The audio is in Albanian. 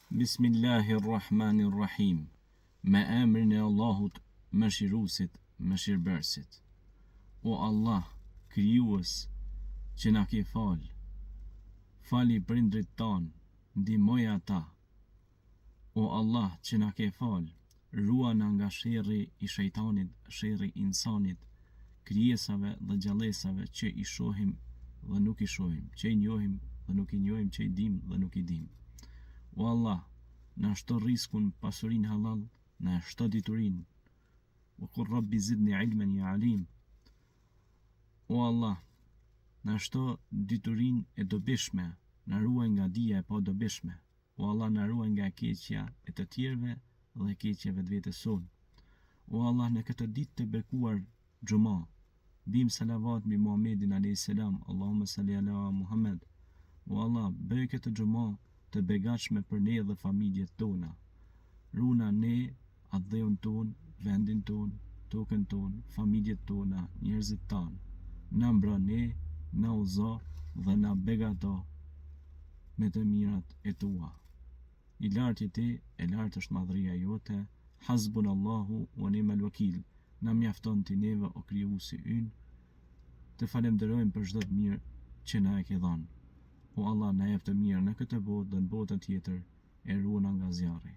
Bismillahirrahmanirrahim. Me emrin e Allahut, mëshiruesit, mëshirbërësit. O Allah, krijues, që na ke fali prindrit tanë, ndihmoj ata. O Allah, që na ke ruaj na nga sherri i shejtanit, sherri i insanit, krijesave dhe gjallësave që i shohim dhe nuk i shohim, që i njohim dhe nuk i njohim, që i dim dhe nuk i dim. O Allah, na shto riskun, pasurin halal, na shto diturin. O kur Rabbi zidni ilmen ya alim. O Allah, na shto diturin e dobishme, na ruaj nga dija e pa dobishme. O Allah, na ruaj nga keqja e të tjerëve dhe keqja vetvetes sonë. O Allah, në këtë ditë të bekuar xhuma, bim salavat mbi Muhammedin alayhis salam, Allahumma salli ala Muhammad. O Allah, bëj këtë xhuma të begatshme për ne dhe familjet tona. Runa ne, atdheun ton, vendin ton, tokën ton, familjet tona, njerëzit tanë. Na mbro ne, na uzo dhe na begato me të mirat e tua. I lartë je ti, e lartë është madhëria jote. Hasbunallahu wa ni'mal wakil. Na mjafton ti neve o krijuesi ynë, të falenderojmë për çdo të mirë që na e ke dhënë. O Allah, na jep të mirë në këtë botë dhe në botën tjetër, e ruana nga zjarri.